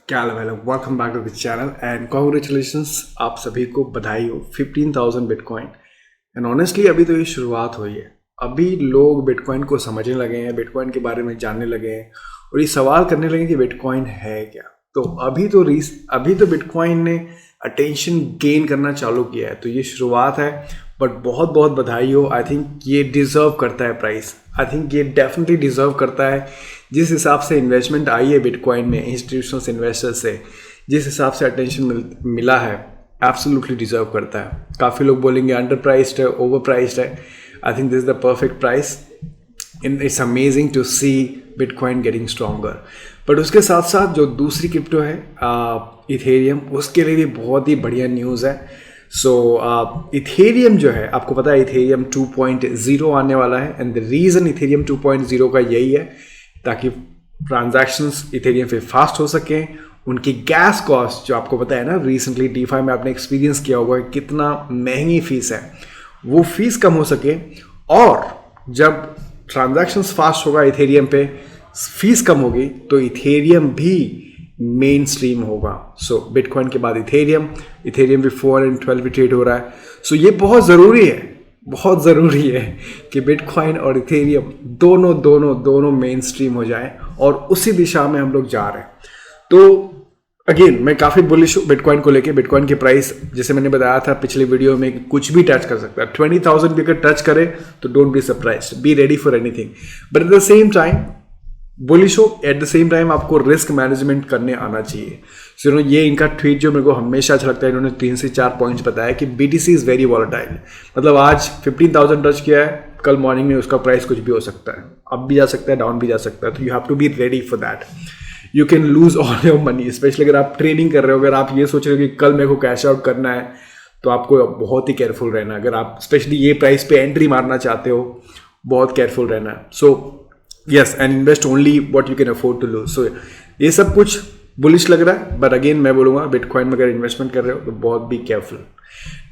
क्या हाल है, welcome back to the channel and congratulations. आप सभी को बधाई हो 15,000 बिटकॉइन। एंड ऑनेस्टली अभी तो ये शुरुआत हुई है। अभी लोग बिटकॉइन को समझने लगे हैं, बिटकॉइन के बारे में जानने लगे हैं और ये सवाल करने लगे कि बिटकॉइन है क्या। तो अभी तो बिटकॉइन ने अटेंशन गेन करना चालू किया है, तो ये शुरुआत है। बट बहुत बहुत बधाई हो। आई थिंक ये डिज़र्व करता है प्राइस। आई थिंक ये डेफिनेटली डिज़र्व करता है। जिस हिसाब से इन्वेस्टमेंट आई है बिटकॉइन में इंस्टीट्यूशनल इन्वेस्टर्स से, जिस हिसाब से अटेंशन मिला है, एब्सोल्युटली डिज़र्व करता है। काफ़ी लोग बोलेंगे अंडर प्राइस्ड है, ओवर प्राइस्ड है। I think this is the perfect price and it's amazing to see Bitcoin getting stronger. But उसके साथ साथ जो दूसरी क्रिप्टो है इथेरियम, उसके लिए भी बहुत ही बढ़िया न्यूज़ है। सो इथेरियम जो है, आपको पता है इथेरियम 2.0 आने वाला है एंड द रीज़न इथेरियम 2.0 का यही है ताकि ट्रांजैक्शंस इथेरियम पे फास्ट हो सकें। उनकी गैस कॉस्ट जो आपको पता है ना, रिसेंटली डीफाई में आपने एक्सपीरियंस किया होगा कितना महंगी फीस है, वो फीस कम हो सके। और जब ट्रांजैक्शंस फास्ट होगा इथेरियम पे, फीस कम होगी, तो इथेरियम भी मेन स्ट्रीम होगा। सो बिटकॉइन के बाद इथेरियम भी 412 पे ट्रेड हो रहा है। सो ये बहुत ज़रूरी है कि बिटकॉइन और इथेरियम दोनों मेन स्ट्रीम हो जाए और उसी दिशा में हम लोग जा रहे हैं। तो अगेन मैं काफ़ी बुलिश हूँ बिटकॉइन को लेके। बिटकॉइन की प्राइस जैसे मैंने बताया था पिछले वीडियो में, कुछ भी टच कर सकता है। 20,000 भी अगर टच करे तो don't be surprised, B ready for anything. But at the same time bullish हो, एट द सेम टाइम आपको रिस्क मैनेजमेंट करने आना चाहिए। सो ये इनका ट्वीट जो मेरे को हमेशा अच्छा लगता है, इन्होंने 3 से 4 पॉइंट्स बताया कि BTC इज़ वेरी वॉलेटाइल। मतलब आज 15,000 टच किया है, कल मॉर्निंग में उसका प्राइस कुछ भी हो सकता है, अप भी जा सकता है, डाउन भी जा सकता है। तो you have to be ready for that. You can lose all your money, specially अगर आप ट्रेडिंग कर रहे हो। अगर आप ये सोच रहे हो कि कल मेरे को कैश आउट करना है, तो आपको बहुत ही केयरफुल रहना है। अगर आप स्पेशली ये प्राइस पे एंट्री मारना चाहते हो, बहुत केयरफुल रहना है। So yes, and invest only what you can afford to lose. सो ये सब कुछ बुलिश लग रहा है, बट अगेन मैं बोलूँगा बिटकॉइन में अगर इन्वेस्टमेंट कर रहे हो तो बहुत भी केयरफुल।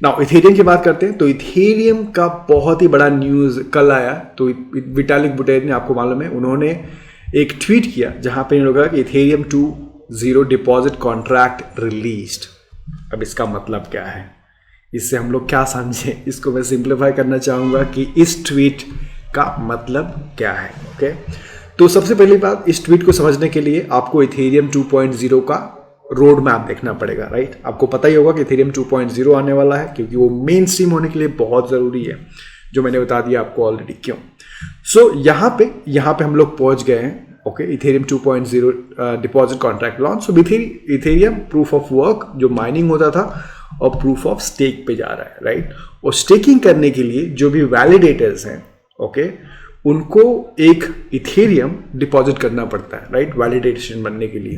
नाउ इथेरियम की बात करते हैं। तो इथेरियम का बहुत ही बड़ा न्यूज़ कल आया। तो विटालिक बुटेरिन, आपको मालूम है, उन्होंने एक ट्वीट किया जहाँ पे इन्होंने कहा कि इथेरियम 2.0 डिपॉजिट कॉन्ट्रैक्ट रिलीज्ड। अब इसका मतलब क्या है, इससे हम लोग क्या समझे, इसको मैं सिंप्लीफाई करना चाहूँगा कि इस ट्वीट का मतलब क्या है। ओके, तो सबसे पहली बात, इस ट्वीट को समझने के लिए आपको इथेरियम 2.0 का रोड मैप देखना पड़ेगा, राइट। आपको पता ही होगा कि इथेरियम 2.0 आने वाला है, क्योंकि वो मेन स्ट्रीम होने के लिए बहुत ज़रूरी है, जो मैंने बता दिया आपको ऑलरेडी क्यों। सो यहाँ पे हम लोग पहुँच गए हैं। Okay, Ethereum 2.0 deposit contract launch. So Ethereum proof of work जो माइनिंग होता था और प्रूफ ऑफ स्टेक पे जा रहा है, राइट। और स्टेकिंग करने के लिए जो भी वैलिडेटर्स हैं, ओके, उनको एक इथेरियम डिपॉजिट करना पड़ता है, राइट, वैलिडेशन बनने के लिए।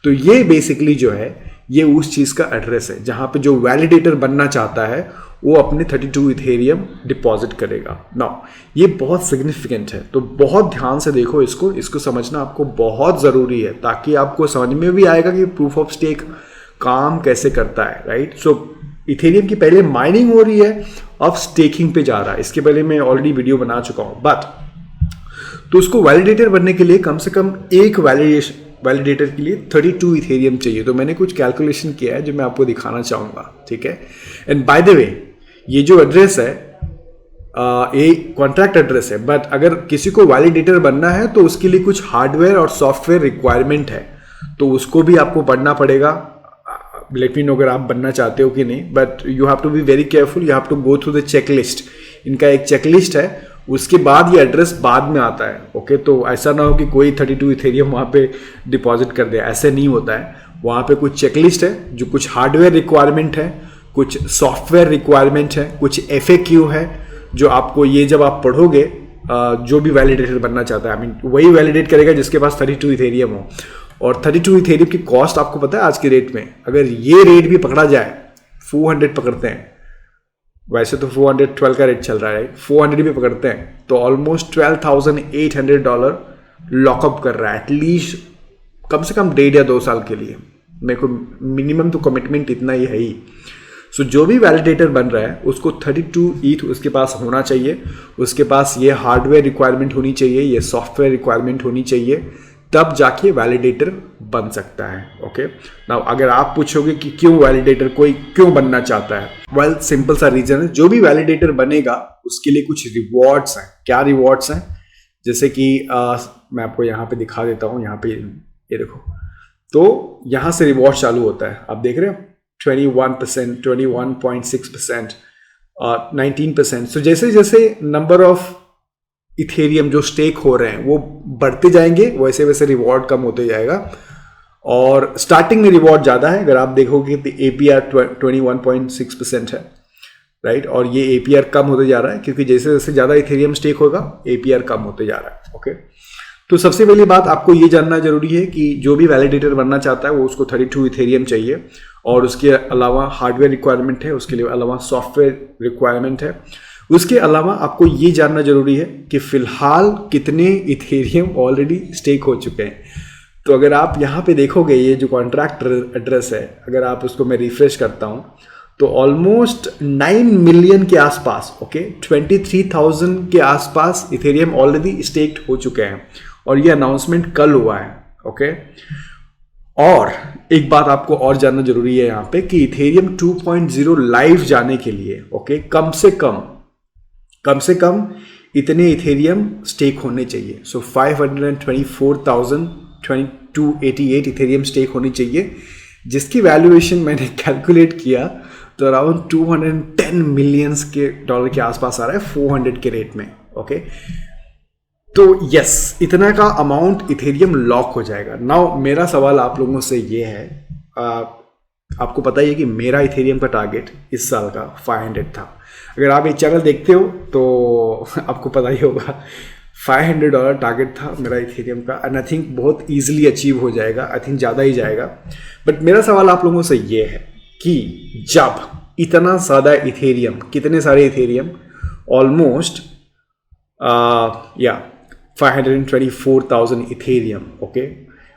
तो ये बेसिकली जो है, ये उस चीज़ का एड्रेस है जहाँ पे जो वैलिडेटर बनना चाहता है वो अपने 32 इथेरियम डिपॉजिट करेगा। नाउ ये बहुत सिग्निफिकेंट है, तो बहुत ध्यान से देखो इसको समझना आपको बहुत ज़रूरी है, ताकि आपको समझ में भी आएगा कि प्रूफ ऑफ स्टेक काम कैसे करता है, राइट। सो इथेरियम की पहले माइनिंग हो रही है, अब स्टेकिंग पे जा रहा है। इसके पहले मैं ऑलरेडी वीडियो बना चुका हूँ। बट तो उसको वैलिडेटर बनने के लिए कम से कम एक वैलिडेटर के लिए 32 इथेरियम चाहिए। तो मैंने कुछ कैलकुलेशन किया है जो मैं आपको दिखाना चाहूँगा, ठीक है। एंड बाय द वे, ये जो एड्रेस है ये कॉन्ट्रैक्ट एड्रेस है, बट अगर किसी को वैलिडेटर बनना है तो उसके लिए कुछ हार्डवेयर और सॉफ्टवेयर रिक्वायरमेंट है, तो उसको भी आपको पढ़ना पड़ेगा। लेट मी नो अगर आप बनना चाहते हो कि नहीं, but you have to be very careful. You have to go through the checklist. इनका एक चेकलिस्ट है, उसके बाद ये एड्रेस बाद में आता है। ओके, तो ऐसा ना हो कि कोई 32 इथेरियम वहाँ पे डिपॉजिट कर दे, ऐसे नहीं होता है। वहाँ पे कुछ चेकलिस्ट है, जो कुछ हार्डवेयर रिक्वायरमेंट है, कुछ सॉफ्टवेयर रिक्वायरमेंट है, कुछ FAQ है, जो आपको ये जब आप पढ़ोगे, जो भी वैलिडेटर बनना चाहता है, आई मीन वही वैलिडेट करेगा जिसके पास 32 इथेरियम हो। और 32 इथेरियम की कॉस्ट आपको पता है आज के रेट में, अगर ये रेट भी पकड़ा जाए, 400 पकड़ते हैं, वैसे तो 412 का रेट चल रहा है, 400 भी पकड़ते हैं तो ऑलमोस्ट $12,800 लॉकअप कर रहा है, एटलीस्ट कम से कम 1.5 या 2 साल के लिए। मेरे को मिनिमम तो कमिटमेंट इतना ही है ही। सो जो भी वैलिडेटर बन रहा है उसको 32 ETH उसके पास होना चाहिए, उसके पास ये हार्डवेयर रिक्वायरमेंट होनी चाहिए, ये सॉफ्टवेयर रिक्वायरमेंट होनी चाहिए, तब जाके वैलिडेटर बन सकता है। ओके, नाउ अगर आप पूछोगे कि क्यों वैलिडेटर कोई क्यों बनना चाहता है, वेल सिंपल सा रीजन है, जो भी वैलिडेटर बनेगा उसके लिए कुछ रिवॉर्ड्स हैं। क्या रिवॉर्ड्स हैं? जैसे कि मैं आपको यहाँ पे दिखा देता हूँ, यहाँ पे ये देखो, तो यहाँ से रिवॉर्ड चालू होता है, आप देख रहे हो 21%, 21.6%, 19%। सो जैसे जैसे नंबर ऑफ इथेरियम जो स्टेक हो रहे हैं वो बढ़ते जाएंगे, वैसे वैसे रिवॉर्ड कम होते जाएगा। और स्टार्टिंग में रिवॉर्ड ज़्यादा है, अगर आप देखोगे तो APR 21.6% है, राइट। और ये APR कम होते जा रहा है क्योंकि जैसे जैसे ज़्यादा इथेरियम स्टेक होगा APR कम होते जा रहा है। ओके, तो सबसे पहली बात आपको ये जानना जरूरी है कि जो भी वैलिडेटर बनना चाहता है वो उसको 32 इथेरियम चाहिए, और उसके अलावा हार्डवेयर रिक्वायरमेंट है, उसके अलावा सॉफ्टवेयर रिक्वायरमेंट है। उसके अलावा आपको ये जानना जरूरी है कि फिलहाल कितने इथेरियम ऑलरेडी स्टेक हो चुके हैं। तो अगर आप यहाँ पे देखोगे ये जो कॉन्ट्रैक्ट एड्रेस है, अगर आप उसको मैं रिफ्रेश करता हूँ तो ऑलमोस्ट 9 मिलियन के आसपास, ओके, 23,000 के आसपास इथेरियम ऑलरेडी स्टेक्ड हो चुके हैं, और ये अनाउंसमेंट कल हुआ है। ओके, और एक बात आपको और जानना जरूरी है यहाँ पे कि इथेरियम 2.0 लाइव जाने के लिए, ओके, कम से कम इतने इथेरियम स्टेक होने चाहिए। सो 524,288 इथेरियम स्टेक होनी चाहिए, जिसकी वैल्यूएशन मैंने कैलकुलेट किया तो अराउंड 210 मिलियंस के डॉलर के आसपास आ रहा है 400 के रेट में। ओके, तो यस, इतना का अमाउंट इथेरियम लॉक हो जाएगा। नाउ मेरा सवाल आप लोगों से ये है, आपको पता ही है कि मेरा इथेरियम का टारगेट इस साल का 500 था। अगर आप ये चैनल देखते हो तो आपको पता ही होगा $500 टारगेट था मेरा इथेरियम का, एंड आई थिंक बहुत ईजिली अचीव हो जाएगा, आई थिंक ज़्यादा ही जाएगा। बट मेरा सवाल आप लोगों से ये है कि जब इतना ज़्यादा इथेरियम, कितने सारे इथेरियम, ऑलमोस्ट 524,000 इथेरियम, ओके,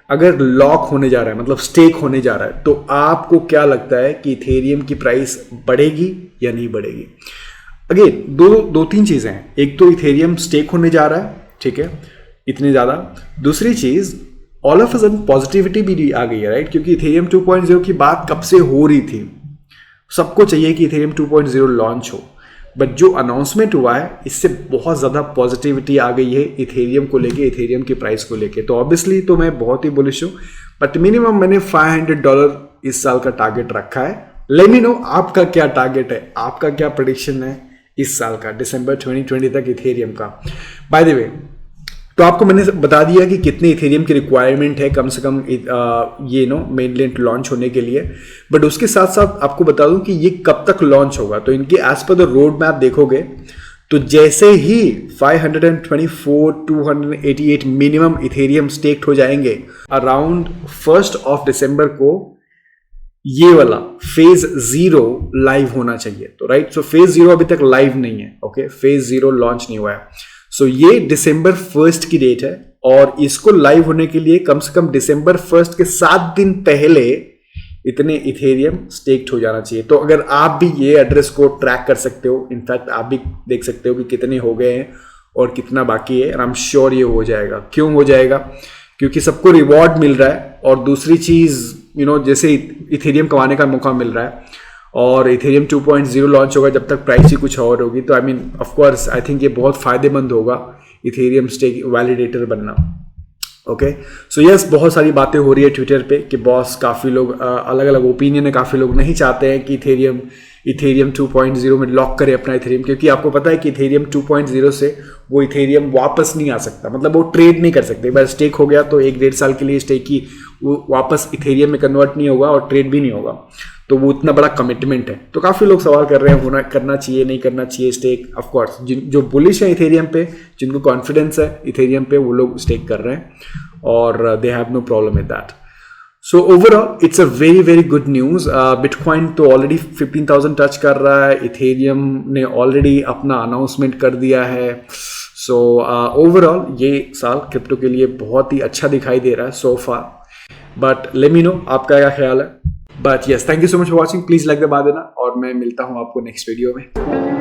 अगर लॉक होने जा रहा है, मतलब स्टेक होने जा रहा है, तो आपको क्या लगता है कि इथेरियम की प्राइस बढ़ेगी या नहीं बढ़ेगी? अगेन दो तीन चीज़ें हैं। एक तो इथेरियम स्टेक होने जा रहा है, ठीक है, इतने ज़्यादा। दूसरी चीज़, all of a sudden positivity भी आ गई है, राइट, क्योंकि इथेरियम 2.0 की बात कब से हो रही थी, सबको चाहिए कि इथेरियम 2.0 लॉन्च हो, बट जो अनाउंसमेंट हुआ है इससे बहुत ज़्यादा पॉजिटिविटी आ गई है इथेरियम को लेके, इथेरियम की प्राइस को लेके। तो ऑब्वियसली तो मैं बहुत ही बुलिश हूँ, बट मिनिमम मैंने $500 इस साल का टारगेट रखा है। लेट मी नो आपका क्या टारगेट है, आपका क्या प्रेडिक्शन है इस साल का, दिसंबर 2020 तक इथेरियम का। बाय द वे, तो आपको मैंने बता दिया कि कितने इथेरियम की रिक्वायरमेंट है कम से कम ये मेनलैंड लॉन्च होने के लिए, बट उसके साथ साथ आपको बता दूं कि ये कब तक लॉन्च होगा। तो इनके as per the road map देखोगे तो जैसे ही 524,288 मिनिमम इथेरियम स्टेक्ड हो जाएंगे, अराउंड 1 दिसंबर को ये वाला फेज 0 लाइव होना चाहिए। तो राइट, सो फेज 0 अभी तक लाइव नहीं है, ओके, फेज 0 लॉन्च नहीं हुआ है। सो ये दिसंबर 1 की डेट है, और इसको लाइव होने के लिए कम से कम दिसंबर 1 के 7 दिन पहले इतने इथेरियम स्टेक्ड हो जाना चाहिए। तो अगर आप भी ये एड्रेस को ट्रैक कर सकते हो, इनफैक्ट आप भी देख सकते हो कि कितने हो गए हैं और कितना बाकी है, आई एम श्योर ये हो जाएगा। क्यों हो जाएगा? क्योंकि सबको रिवॉर्ड मिल रहा है, और दूसरी चीज़ जैसे इथेरियम कमाने का मौका मिल रहा है, और इथेरियम 2.0 लॉन्च होगा जब तक प्राइस ही कुछ और होगी, तो I mean of course I think ये बहुत फायदेमंद होगा इथेरियम स्टेक वैलिडेटर बनना। ओके, सो यस, बहुत सारी बातें हो रही है ट्विटर पे कि बॉस, काफ़ी लोग अलग अलग ओपिनियन है, काफ़ी लोग नहीं चाहते हैं कि इथेरियम 2.0 में लॉक करे अपना इथेरियम, क्योंकि आपको पता है कि इथेरियम 2.0 से वो इथेरियम वापस नहीं आ सकता, मतलब वो ट्रेड नहीं कर सकते। एक बार स्टेक हो गया तो 1-1.5 साल के लिए स्टेक की वो वापस इथेरियम में कन्वर्ट नहीं होगा और ट्रेड भी नहीं होगा, तो वो इतना बड़ा कमिटमेंट है। तो काफ़ी लोग सवाल कर रहे हैं करना चाहिए नहीं करना चाहिए स्टेक। ऑफ कोर्स जो बुलिश है इथेरियम पे, जिनको कॉन्फिडेंस है इथेरियम पे, वो लोग स्टेक कर रहे हैं, और they have no problem with that. So overall it's a very very good news. Bitcoin तो ऑलरेडी 15,000 टच कर रहा है, इथेरियम ने ऑलरेडी अपना अनाउंसमेंट कर दिया है। सो ओवरऑल ये साल क्रिप्टो के लिए बहुत ही अच्छा दिखाई दे रहा है सो फार, बट लेट मी नो आपका क्या ख्याल है। But yes, thank you so much for watching, please like दबा देना, और मैं मिलता हूँ आपको नेक्स्ट वीडियो में।